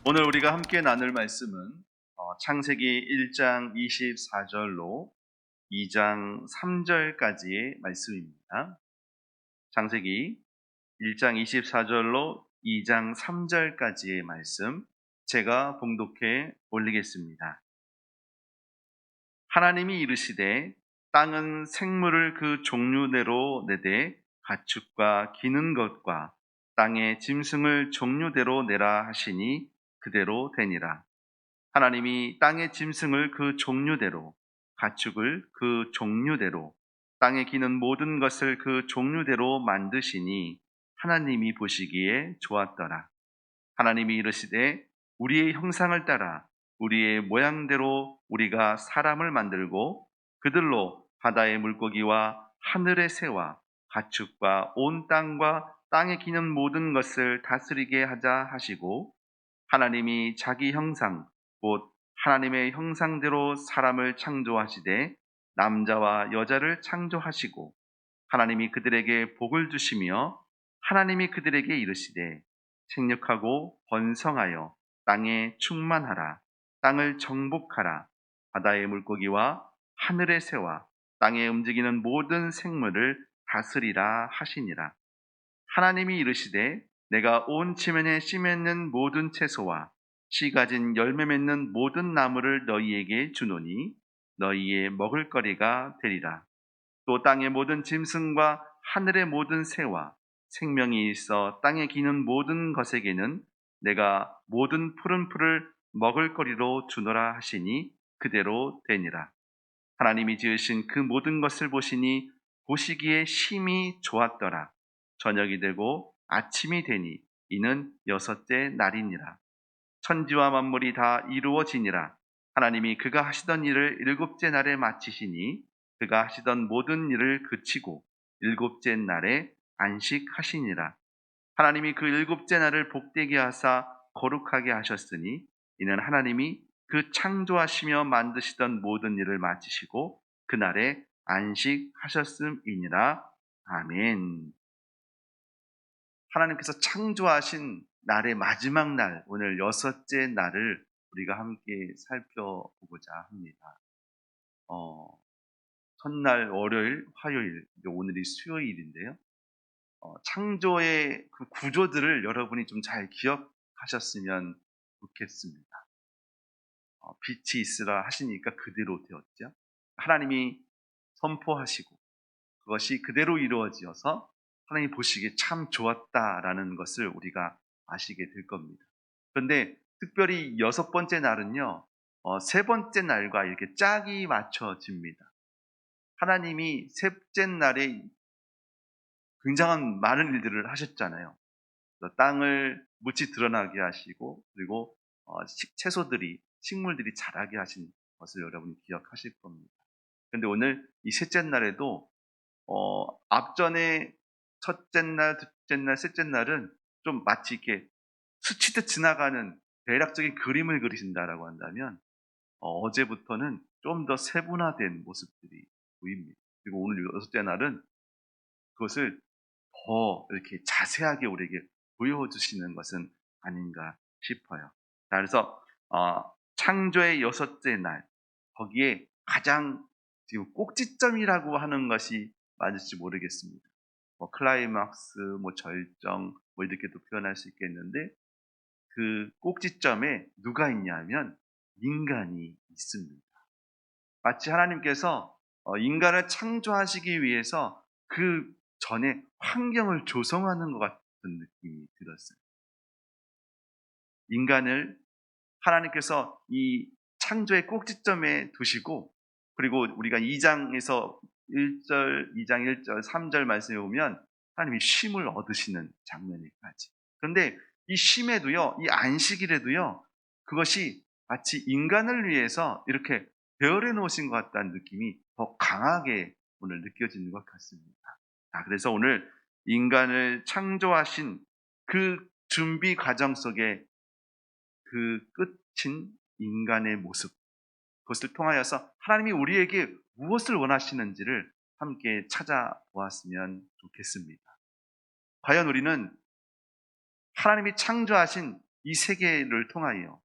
오늘 우리가 함께 나눌 말씀은 창세기 1장 24절로 2장 3절까지의 말씀입니다. 창세기 1장 24절로 2장 3절까지의 말씀 제가 봉독해 올리겠습니다. 하나님이 이르시되 땅은 생물을 그 종류대로 내되 가축과 기는 것과 땅의 짐승을 종류대로 내라 하시니 그대로 되니라. 하나님이 땅의 짐승을 그 종류대로, 가축을 그 종류대로, 땅에 기는 모든 것을 그 종류대로 만드시니 하나님이 보시기에 좋았더라. 하나님이 이르시되 우리의 형상을 따라 우리의 모양대로 우리가 사람을 만들고 그들로 바다의 물고기와 하늘의 새와 가축과 온 땅과 땅에 기는 모든 것을 다스리게 하자 하시고 하나님이 자기 형상 곧 하나님의 형상대로 사람을 창조하시되 남자와 여자를 창조하시고 하나님이 그들에게 복을 주시며 하나님이 그들에게 이르시되 생육하고 번성하여 땅에 충만하라. 땅을 정복하라. 바다의 물고기와 하늘의 새와 땅에 움직이는 모든 생물을 다스리라 하시니라. 하나님이 이르시되 내가 온 지면에 씨 맺는 모든 채소와 씨 가진 열매 맺는 모든 나무를 너희에게 주노니 너희의 먹을거리가 되리라. 또 땅의 모든 짐승과 하늘의 모든 새와 생명이 있어 땅에 기는 모든 것에게는 내가 모든 푸른 풀을 먹을거리로 주노라 하시니 그대로 되니라. 하나님이 지으신 그 모든 것을 보시니 보시기에 심히 좋았더라. 저녁이 되고 아침이 되니 이는 여섯째 날이니라. 천지와 만물이 다 이루어지니라. 하나님이 그가 하시던 일을 일곱째 날에 마치시니 그가 하시던 모든 일을 그치고 일곱째 날에 안식하시니라. 하나님이 그 일곱째 날을 복되게 하사 거룩하게 하셨으니 이는 하나님이 그 창조하시며 만드시던 모든 일을 마치시고 그날에 안식하셨음이니라. 아멘. 하나님께서 창조하신 날의 마지막 날, 오늘 여섯째 날을 우리가 함께 살펴보고자 합니다. 첫날 월요일, 화요일, 오늘이 수요일인데요. 창조의 그 구조들을 여러분이 좀 잘 기억하셨으면 좋겠습니다. 빛이 있으라 하시니까 그대로 되었죠. 하나님이 선포하시고 그것이 그대로 이루어지어서 하나님 보시기에 참 좋았다라는 것을 우리가 아시게 될 겁니다. 그런데 특별히 여섯 번째 날은요, 세 번째 날과 이렇게 짝이 맞춰집니다. 하나님이 셋째 날에 굉장한 많은 일들을 하셨잖아요. 땅을 묻이 드러나게 하시고 그리고 채소들이 식물들이 자라게 하신 것을 여러분이 기억하실 겁니다. 그런데 오늘 이 셋째 날에도 앞전에 첫째 날, 둘째 날, 셋째 날은 좀 마치 이렇게 스치듯 지나가는 대략적인 그림을 그리신다라고 한다면 어제부터는 좀 더 세분화된 모습들이 보입니다. 그리고 오늘 여섯째 날은 그것을 더 이렇게 자세하게 우리에게 보여주시는 것은 아닌가 싶어요. 자, 그래서 창조의 여섯째 날 거기에 가장 지금 꼭지점이라고 하는 것이 맞을지 모르겠습니다. 클라이막스, 절정, 이렇게도 표현할 수 있겠는데 그 꼭지점에 누가 있냐면 인간이 있습니다. 마치 하나님께서 인간을 창조하시기 위해서 그 전에 환경을 조성하는 것 같은 느낌이 들었어요. 인간을 하나님께서 이 창조의 꼭지점에 두시고 그리고 우리가 2장에서 1절, 2장 1절, 3절 말씀에 보면 하나님이 쉼을 얻으시는 장면이까지. 그런데 이 쉼에도요, 이 안식일에도요, 그것이 마치 인간을 위해서 이렇게 배열해 놓으신 것 같다는 느낌이 더 강하게 오늘 느껴지는 것 같습니다. 그래서 오늘 인간을 창조하신 그 준비 과정 속에 그 끝인 인간의 모습, 그것을 통하여서 하나님이 우리에게 무엇을 원하시는지를 함께 찾아보았으면 좋겠습니다. 과연 우리는 하나님이 창조하신 이 세계를 통하여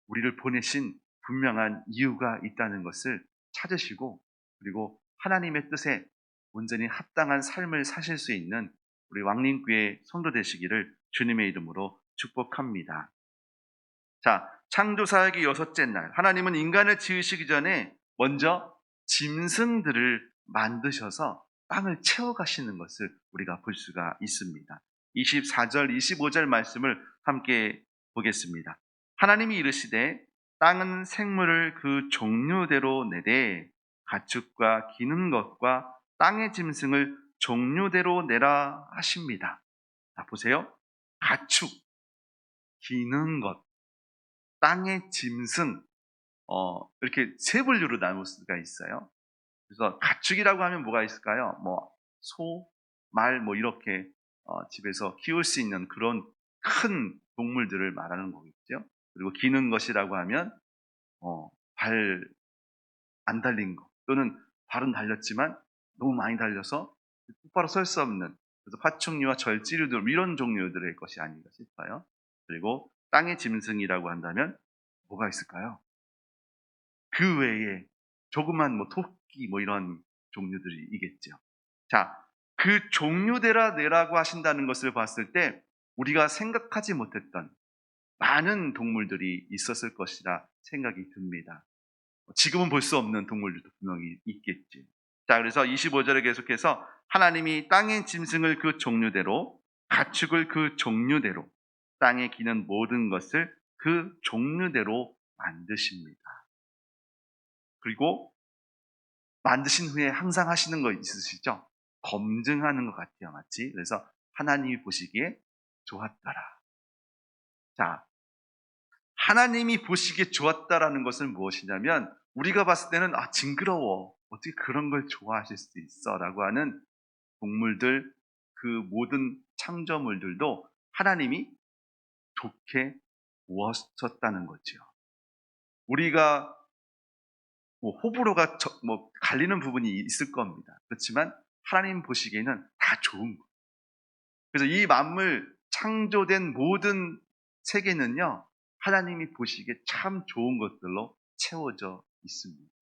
우리를 보내신 분명한 이유가 있다는 것을 찾으시고, 그리고 하나님의 뜻에 온전히 합당한 삶을 사실 수 있는 우리 왕림교회 성도 되시기를 주님의 이름으로 축복합니다. 자, 창조사역의 여섯째 날, 하나님은 인간을 지으시기 전에 먼저 짐승들을 만드셔서 땅을 채워가시는 것을 우리가 볼 수가 있습니다. 24절, 25절 말씀을 함께 보겠습니다. 하나님이 이르시되 땅은 생물을 그 종류대로 내되 가축과 기는 것과 땅의 짐승을 종류대로 내라 하십니다. 자, 보세요. 가축, 기는 것, 땅의 짐승, 이렇게 세 분류로 나눌 수가 있어요. 그래서 가축이라고 하면 뭐가 있을까요? 소, 말, 이렇게 집에서 키울 수 있는 그런 큰 동물들을 말하는 거겠죠. 그리고 기는 것이라고 하면 발 안 달린 거, 또는 발은 달렸지만 너무 많이 달려서 똑바로 설 수 없는, 그래서 파충류와 절지류들, 이런 종류들의 것이 아닌가 싶어요. 그리고 땅의 짐승이라고 한다면 뭐가 있을까요? 그 외에 조그만 토끼 이런 종류들이 있겠죠. 자, 그 종류대로 내라고 하신다는 것을 봤을 때 우리가 생각하지 못했던 많은 동물들이 있었을 것이라 생각이 듭니다. 지금은 볼 수 없는 동물들도 분명히 있겠지. 자, 그래서 25절에 계속해서 하나님이 땅의 짐승을 그 종류대로, 가축을 그 종류대로, 땅에 기는 모든 것을 그 종류대로 만드십니다. 그리고 만드신 후에 항상 하시는 거 있으시죠? 검증하는 것 같아요, 마치. 그래서 하나님이 보시기에 좋았더라. 자, 하나님이 보시기에 좋았다라는 것은 무엇이냐면, 우리가 봤을 때는 징그러워, 어떻게 그런 걸 좋아하실 수 있어 라고 하는 동물들, 그 모든 창조물들도 하나님이 좋게 보셨다는 거죠. 우리가 호불호가 갈리는 부분이 있을 겁니다. 그렇지만 하나님 보시기에는 다 좋은 거예요. 그래서 이 만물 창조된 모든 세계는요, 하나님이 보시기에 참 좋은 것들로 채워져 있습니다.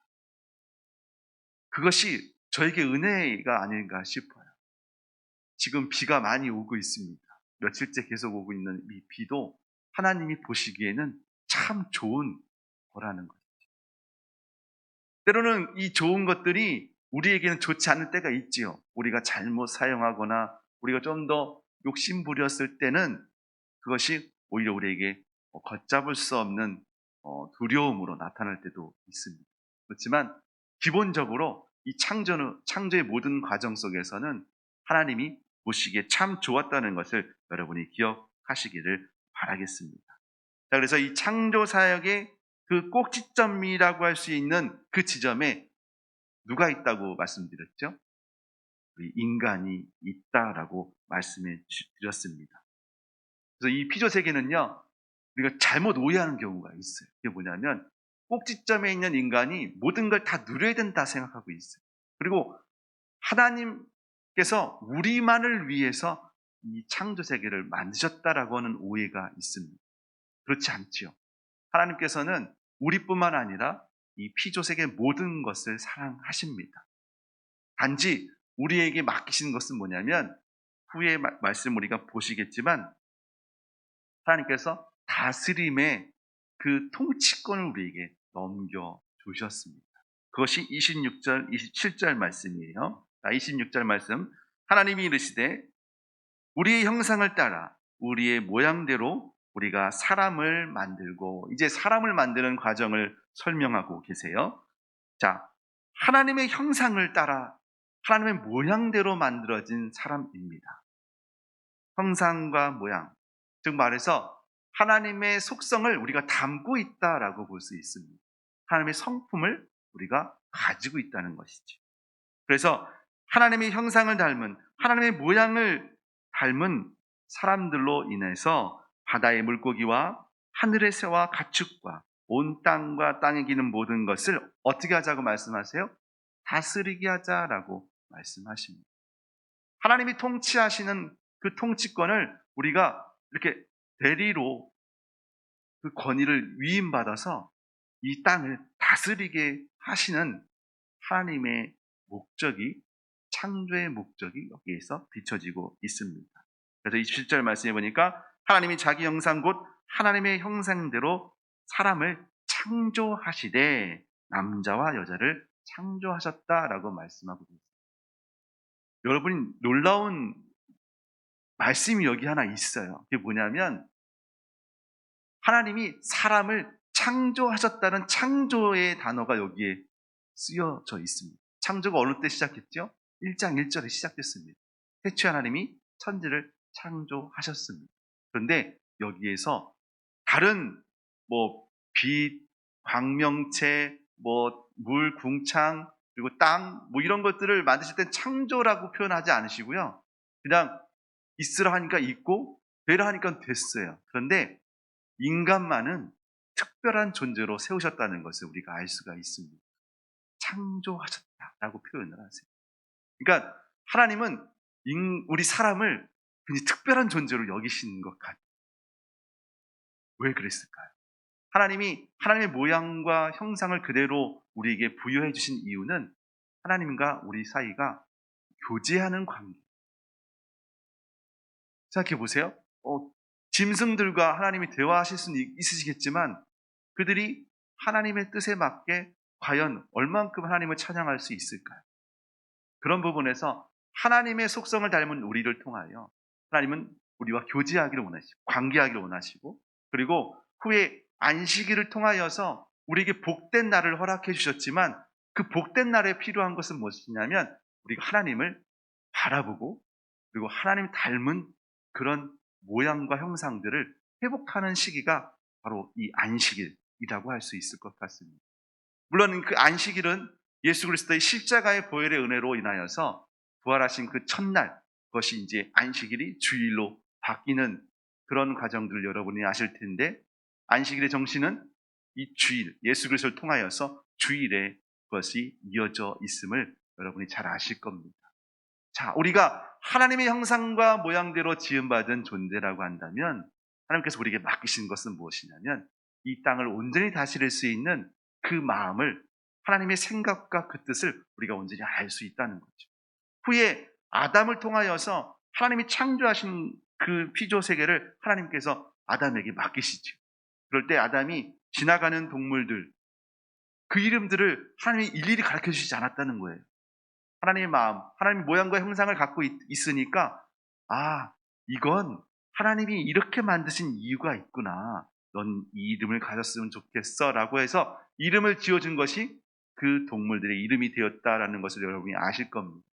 그것이 저에게 은혜가 아닌가 싶어요. 지금 비가 많이 오고 있습니다. 며칠째 계속 오고 있는 이 비도 하나님이 보시기에는 참 좋은 거라는 거죠. 때로는 이 좋은 것들이 우리에게는 좋지 않을 때가 있지요. 우리가 잘못 사용하거나 우리가 좀 더 욕심 부렸을 때는 그것이 오히려 우리에게 걷잡을 수 없는 두려움으로 나타날 때도 있습니다. 그렇지만 기본적으로 이 창조의 모든 과정 속에서는 하나님이 보시기에 참 좋았다는 것을 여러분이 기억하시기를 바라겠습니다. 자, 그래서 이 창조 사역의 그 꼭지점이라고 할 수 있는 그 지점에 누가 있다고 말씀드렸죠? 우리 인간이 있다라고 말씀해 드렸습니다. 그래서 이 피조 세계는요, 우리가 잘못 오해하는 경우가 있어요. 그게 뭐냐면, 꼭지점에 있는 인간이 모든 걸 다 누려야 된다 생각하고 있어요. 그리고 하나님께서 우리만을 위해서 이 창조 세계를 만드셨다라고 하는 오해가 있습니다. 그렇지 않지요. 하나님께서는 우리뿐만 아니라 이 피조 세계 모든 것을 사랑하십니다. 단지 우리에게 맡기신 것은 뭐냐면, 후에 말씀 우리가 보시겠지만 하나님께서 다스림의 그 통치권을 우리에게 넘겨주셨습니다. 그것이 26절, 27절 말씀이에요. 26절 말씀, 하나님이 이르시되 우리의 형상을 따라 우리의 모양대로 우리가 사람을 만들고, 이제 사람을 만드는 과정을 설명하고 계세요. 자, 하나님의 형상을 따라 하나님의 모양대로 만들어진 사람입니다. 형상과 모양, 즉 말해서 하나님의 속성을 우리가 담고 있다라고 볼 수 있습니다. 하나님의 성품을 우리가 가지고 있다는 것이죠. 그래서 하나님의 형상을 닮은, 하나님의 모양을 닮은 사람들로 인해서 바다의 물고기와 하늘의 새와 가축과 온 땅과 땅에 기는 모든 것을 어떻게 하자고 말씀하세요? 다스리게 하자라고 말씀하십니다. 하나님이 통치하시는 그 통치권을 우리가 이렇게 대리로 그 권위를 위임받아서 이 땅을 다스리게 하시는 하나님의 목적이, 창조의 목적이 여기에서 비춰지고 있습니다. 그래서 27절 말씀해 보니까 하나님이 자기 형상 곧 하나님의 형상대로 사람을 창조하시되 남자와 여자를 창조하셨다라고 말씀하고 있습니다. 여러분이 놀라운 말씀이 여기 하나 있어요. 그게 뭐냐면 하나님이 사람을 창조하셨다는 창조의 단어가 여기에 쓰여져 있습니다. 창조가 어느 때 시작했죠? 1장 1절에 시작됐습니다. 태초에 하나님이 천지를 창조하셨습니다. 그런데 여기에서 다른 빛, 광명체, 물, 궁창, 그리고 땅, 이런 것들을 만드실 땐 창조라고 표현하지 않으시고요. 그냥 있으라 하니까 있고 되라 하니까 됐어요. 그런데 인간만은 특별한 존재로 세우셨다는 것을 우리가 알 수가 있습니다. 창조하셨다라고 표현을 하세요. 그러니까 하나님은 우리 사람을 굉장히 특별한 존재로 여기시는 것 같아요. 왜 그랬을까요? 하나님이 하나님의 모양과 형상을 그대로 우리에게 부여해 주신 이유는 하나님과 우리 사이가 교제하는 관계. 생각해 보세요. 짐승들과 하나님이 대화하실 수는 있으시겠지만 그들이 하나님의 뜻에 맞게 과연 얼만큼 하나님을 찬양할 수 있을까요? 그런 부분에서 하나님의 속성을 닮은 우리를 통하여 하나님은 우리와 교제하기를 원하시고 관계하기를 원하시고 그리고 후에 안식일을 통하여서 우리에게 복된 날을 허락해 주셨지만 그 복된 날에 필요한 것은 무엇이냐면 우리가 하나님을 바라보고 그리고 하나님 닮은 그런 모양과 형상들을 회복하는 시기가 바로 이 안식일이라고 할 수 있을 것 같습니다. 물론 그 안식일은 예수 그리스도의 십자가의 보혈의 은혜로 인하여서 부활하신 그 첫날, 그것이 이제 안식일이 주일로 바뀌는 그런 과정들을 여러분이 아실 텐데, 안식일의 정신은 이 주일, 예수 그리스도를 통하여서 주일에 그것이 이어져 있음을 여러분이 잘 아실 겁니다. 자, 우리가 하나님의 형상과 모양대로 지음받은 존재라고 한다면 하나님께서 우리에게 맡기신 것은 무엇이냐면 이 땅을 온전히 다스릴 수 있는 그 마음을, 하나님의 생각과 그 뜻을 우리가 온전히 알 수 있다는 거죠. 후에 아담을 통하여서 하나님이 창조하신 그 피조 세계를 하나님께서 아담에게 맡기시죠. 그럴 때 아담이 지나가는 동물들, 그 이름들을 하나님이 일일이 가르쳐 주시지 않았다는 거예요. 하나님의 마음, 하나님의 모양과 형상을 갖고 있으니까 이건 하나님이 이렇게 만드신 이유가 있구나. 넌 이 이름을 가졌으면 좋겠어 라고 해서 이름을 지어준 것이 그 동물들의 이름이 되었다라는 것을 여러분이 아실 겁니다.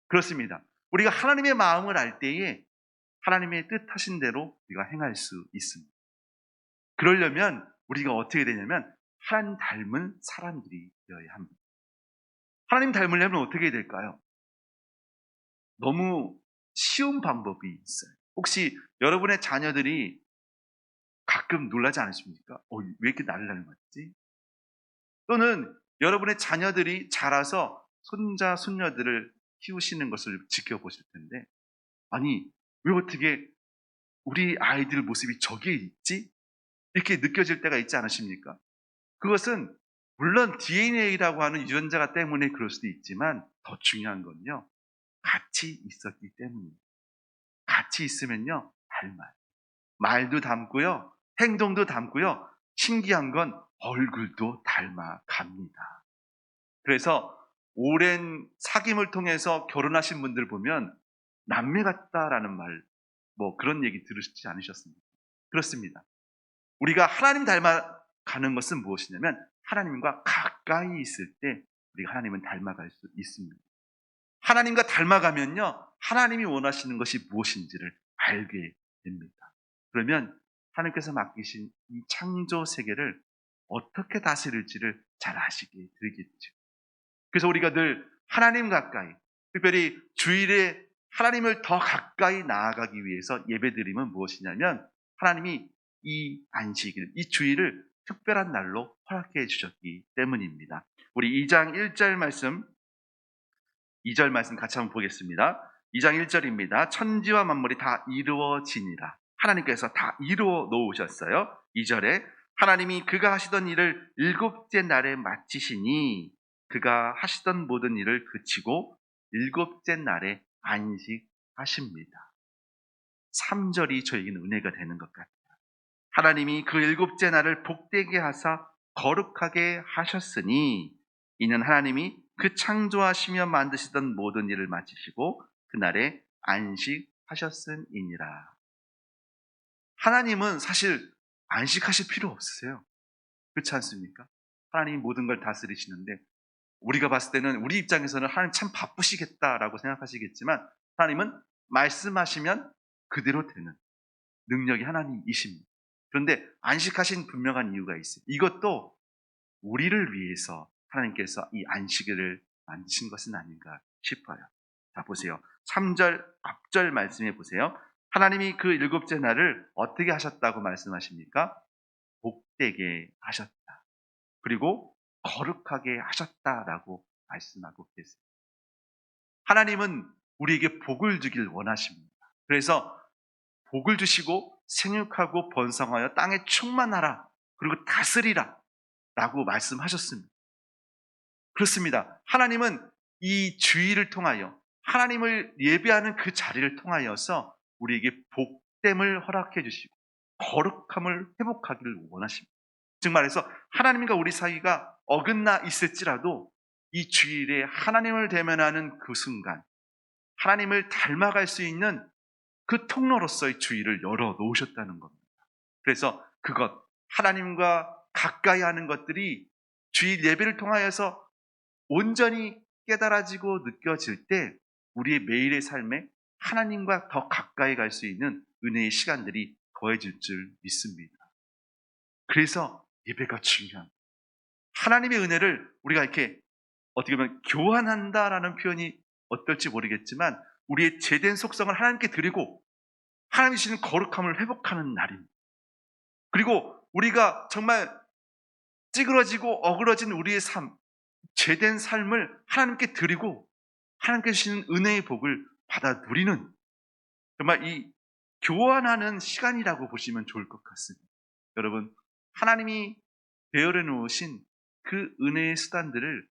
그렇습니다. 우리가 하나님의 마음을 알 때에 하나님의 뜻하신 대로 우리가 행할 수 있습니다. 그러려면 우리가 어떻게 되냐면 하나님 닮은 사람들이 되어야 합니다. 하나님 닮으려면 어떻게 될까요? 너무 쉬운 방법이 있어요. 혹시 여러분의 자녀들이 가끔 놀라지 않으십니까? 왜 이렇게 나를 닮았지? 또는 여러분의 자녀들이 자라서 손자, 손녀들을 키우시는 것을 지켜보실 텐데, 아니, 왜 어떻게 우리 아이들 모습이 저기에 있지? 이렇게 느껴질 때가 있지 않으십니까? 그것은 물론 DNA라고 하는 유전자가 때문에 그럴 수도 있지만 더 중요한 건요, 같이 있었기 때문입니다. 같이 있으면요, 닮아요. 말도 닮고요, 행동도 닮고요, 신기한 건 얼굴도 닮아갑니다. 그래서 오랜 사귐을 통해서 결혼하신 분들 보면 남매 같다라는 말, 그런 얘기 들으시지 않으셨습니까? 그렇습니다. 우리가 하나님 닮아가는 것은 무엇이냐면 하나님과 가까이 있을 때 우리가 하나님은 닮아갈 수 있습니다. 하나님과 닮아가면요, 하나님이 원하시는 것이 무엇인지를 알게 됩니다. 그러면 하나님께서 맡기신 이 창조 세계를 어떻게 다스릴지를 잘 아시게 되겠죠. 그래서 우리가 늘 하나님 가까이, 특별히 주일에 하나님을 더 가까이 나아가기 위해서 예배드림은 무엇이냐면 하나님이 이 안식일, 이 주일을 특별한 날로 허락해 주셨기 때문입니다. 우리 2장 1절 말씀, 2절 말씀 같이 한번 보겠습니다. 2장 1절입니다. 천지와 만물이 다 이루어지니라. 하나님께서 다 이루어 놓으셨어요. 2절에 하나님이 그가 하시던 일을 일곱째 날에 마치시니 그가 하시던 모든 일을 그치고 일곱째 날에 안식하십니다. 3절이 저에게는 은혜가 되는 것 같아요. 하나님이 그 일곱째 날을 복되게 하사 거룩하게 하셨으니 이는 하나님이 그 창조하시며 만드시던 모든 일을 마치시고 그날에 안식하셨음이니라. 하나님은 사실 안식하실 필요 없으세요. 그렇지 않습니까? 하나님이 모든 걸 다스리시는데 우리가 봤을 때는 우리 입장에서는 하나님 참 바쁘시겠다라고 생각하시겠지만 하나님은 말씀하시면 그대로 되는 능력이 하나님이십니다. 그런데 안식하신 분명한 이유가 있어요. 이것도 우리를 위해서 하나님께서 이 안식일을 만드신 것은 아닌가 싶어요. 자, 보세요. 3절 앞절 말씀해 보세요. 하나님이 그 일곱째 날을 어떻게 하셨다고 말씀하십니까? 복되게 하셨다. 그리고 거룩하게 하셨다라고 말씀하고 계세요. 하나님은 우리에게 복을 주길 원하십니다. 그래서 복을 주시고 생육하고 번성하여 땅에 충만하라. 그리고 다스리라. 라고 말씀하셨습니다. 그렇습니다. 하나님은 이 주의를 통하여 하나님을 예배하는 그 자리를 통하여서 우리에게 복됨을 허락해 주시고 거룩함을 회복하기를 원하십니다. 즉 말해서 하나님과 우리 사이가 어긋나 있을지라도 이 주일에 하나님을 대면하는 그 순간 하나님을 닮아갈 수 있는 그 통로로서의 주일을 열어 놓으셨다는 겁니다. 그래서 그것 하나님과 가까이 하는 것들이 주일 예배를 통하여서 온전히 깨달아지고 느껴질 때 우리의 매일의 삶에 하나님과 더 가까이 갈 수 있는 은혜의 시간들이 더해질 줄 믿습니다. 그래서 예배가 중요합니다. 하나님의 은혜를 우리가 이렇게 어떻게 보면 교환한다라는 표현이 어떨지 모르겠지만 우리의 제된 속성을 하나님께 드리고 하나님이 주시는 거룩함을 회복하는 날입니다. 그리고 우리가 정말 찌그러지고 어그러진 우리의 삶, 제된 삶을 하나님께 드리고 하나님께 주시는 은혜의 복을 받아 누리는 정말 이 교환하는 시간이라고 보시면 좋을 것 같습니다. 여러분, 하나님이 배열해 놓으신 그 은혜의 수단들을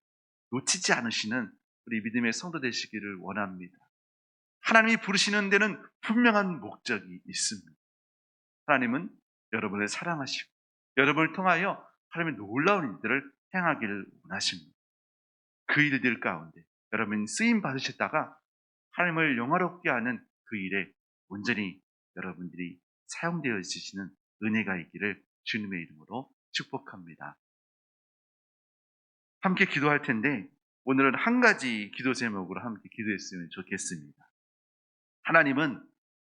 놓치지 않으시는 우리 믿음의 성도 되시기를 원합니다. 하나님이 부르시는 데는 분명한 목적이 있습니다. 하나님은 여러분을 사랑하시고 여러분을 통하여 하나님의 놀라운 일들을 행하기를 원하십니다. 그 일들 가운데 여러분이 쓰임 받으셨다가 하나님을 영화롭게 하는 그 일에 온전히 여러분들이 사용되어지시는 은혜가 있기를 주님의 이름으로 축복합니다. 함께 기도할 텐데 오늘은 한 가지 기도 제목으로 함께 기도했으면 좋겠습니다. 하나님은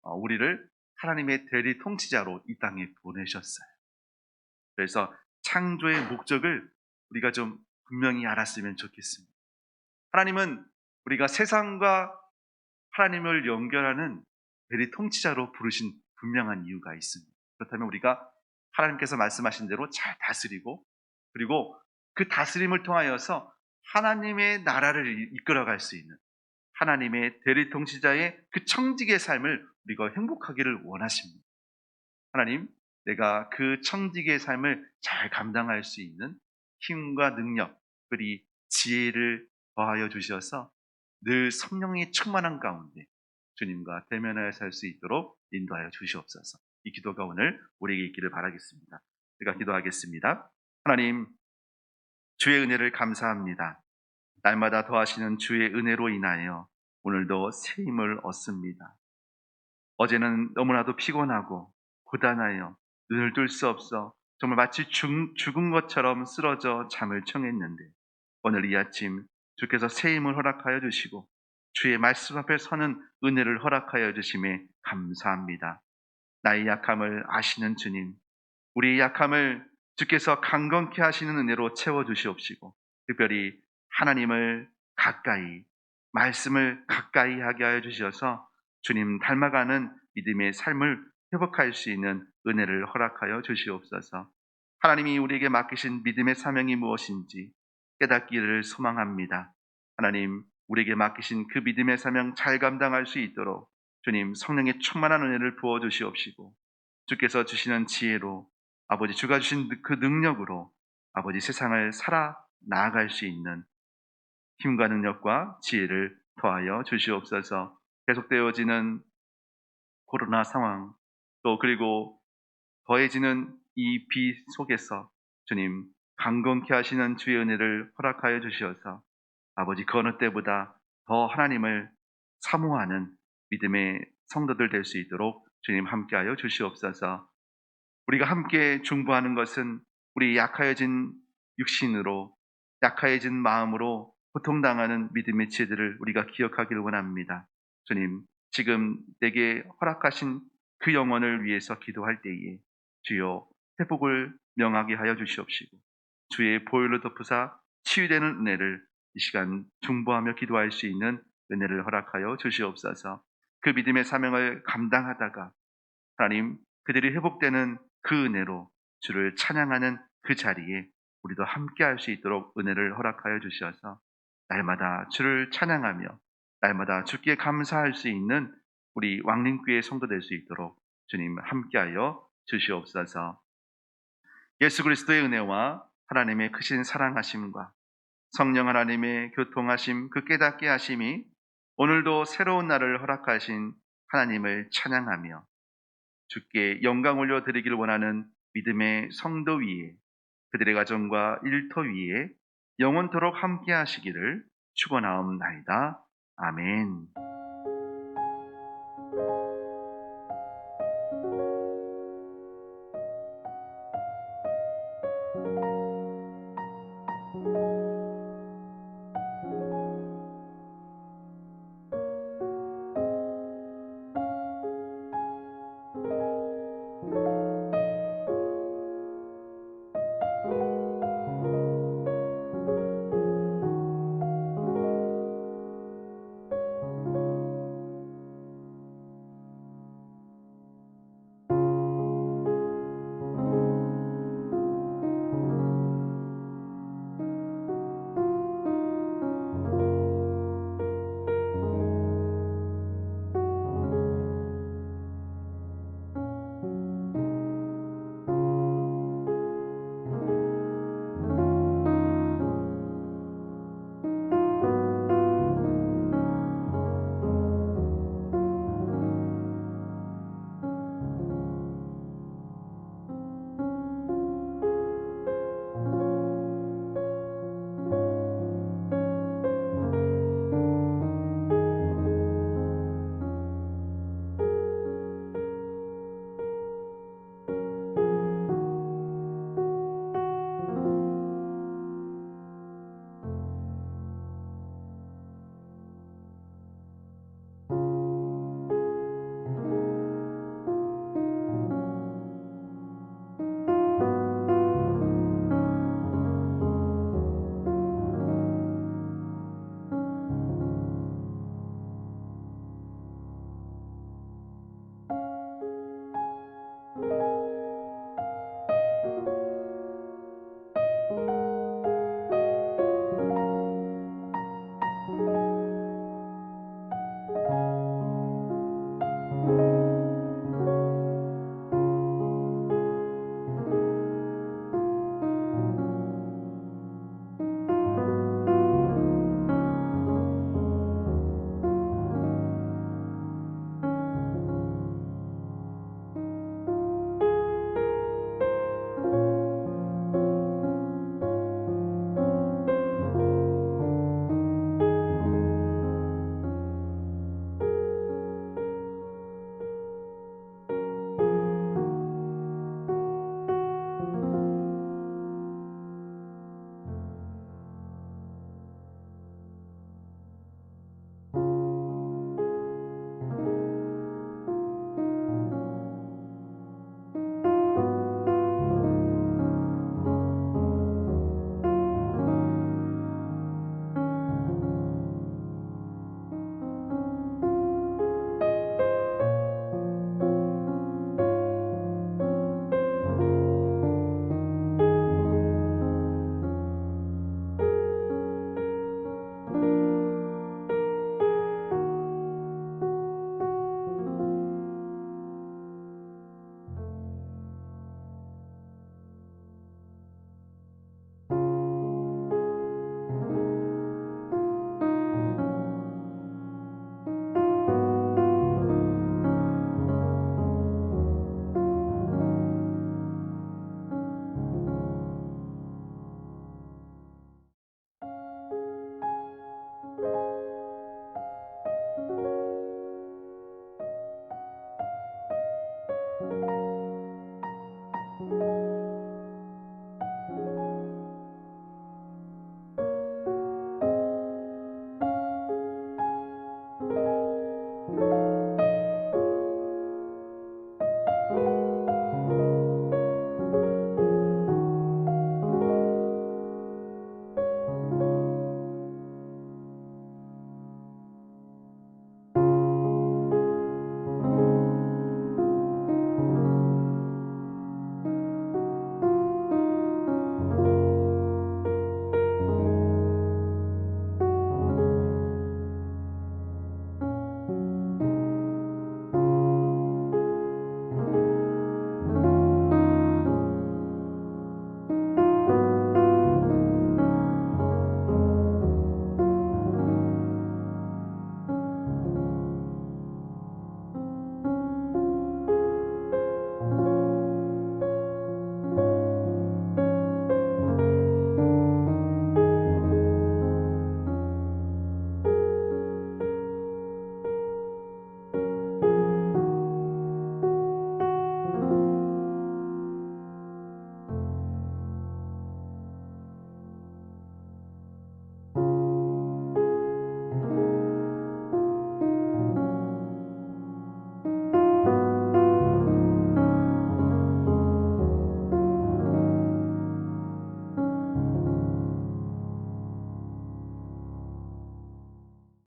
우리를 하나님의 대리 통치자로 이 땅에 보내셨어요. 그래서 창조의 목적을 우리가 좀 분명히 알았으면 좋겠습니다. 하나님은 우리가 세상과 하나님을 연결하는 대리 통치자로 부르신 분명한 이유가 있습니다. 그렇다면 우리가 하나님께서 말씀하신 대로 잘 다스리고 그리고 그 다스림을 통하여서 하나님의 나라를 이끌어갈 수 있는 하나님의 대리 통치자의 그 청직의 삶을 우리가 행복하기를 원하십니다. 하나님, 내가 그 청직의 삶을 잘 감당할 수 있는 힘과 능력, 그리 지혜를 더하여 주셔서 늘 성령의 충만한 가운데 주님과 대면하여 살 수 있도록 인도하여 주시옵소서. 이 기도가 오늘 우리에게 있기를 바라겠습니다. 제가 기도하겠습니다. 하나님, 주의 은혜를 감사합니다. 날마다 더하시는 주의 은혜로 인하여 오늘도 새 힘을 얻습니다. 어제는 너무나도 피곤하고 고단하여 눈을 뜰 수 없어 정말 마치 죽은 것처럼 쓰러져 잠을 청했는데 오늘 이 아침 주께서 새 힘을 허락하여 주시고 주의 말씀 앞에 서는 은혜를 허락하여 주심에 감사합니다. 나의 약함을 아시는 주님, 우리의 약함을 주께서 강건케 하시는 은혜로 채워주시옵시고 특별히 하나님을 가까이, 말씀을 가까이 하게 하여 주셔서 주님 닮아가는 믿음의 삶을 회복할 수 있는 은혜를 허락하여 주시옵소서. 하나님이 우리에게 맡기신 믿음의 사명이 무엇인지 깨닫기를 소망합니다. 하나님, 우리에게 맡기신 그 믿음의 사명 잘 감당할 수 있도록 주님 성령의 충만한 은혜를 부어주시옵시고 주께서 주시는 지혜로 아버지 주가 주신 그 능력으로 아버지 세상을 살아 나아갈 수 있는 힘과 능력과 지혜를 더하여 주시옵소서. 계속되어지는 코로나 상황 또 그리고 더해지는 이 비 속에서 주님 강건케 하시는 주의 은혜를 허락하여 주시어서 아버지 그 어느 때보다 더 하나님을 사모하는 믿음의 성도들 될 수 있도록 주님 함께하여 주시옵소서. 우리가 함께 중보하는 것은 우리 약하여진 육신으로 약하여진 마음으로 고통당하는 믿음의 지혜들을 우리가 기억하기를 원합니다. 주님, 지금 내게 허락하신 그 영혼을 위해서 기도할 때에 주여 회복을 명하게 하여 주시옵시고 주의 보혈로 덮으사 치유되는 은혜를 이 시간 중보하며 기도할 수 있는 은혜를 허락하여 주시옵소서. 그 믿음의 사명을 감당하다가 하나님 그들이 회복되는 그 은혜로 주를 찬양하는 그 자리에 우리도 함께 할 수 있도록 은혜를 허락하여 주셔서 날마다 주를 찬양하며 날마다 주께 감사할 수 있는 우리 왕림교회 성도 될 수 있도록 주님 함께하여 주시옵소서. 예수 그리스도의 은혜와 하나님의 크신 사랑하심과 성령 하나님의 교통하심 그 깨닫게 하심이 오늘도 새로운 날을 허락하신 하나님을 찬양하며 주께 영광 올려드리기를 원하는 믿음의 성도 위에 그들의 가정과 일터 위에 영원토록 함께 하시기를 축원하옵나이다. 아멘.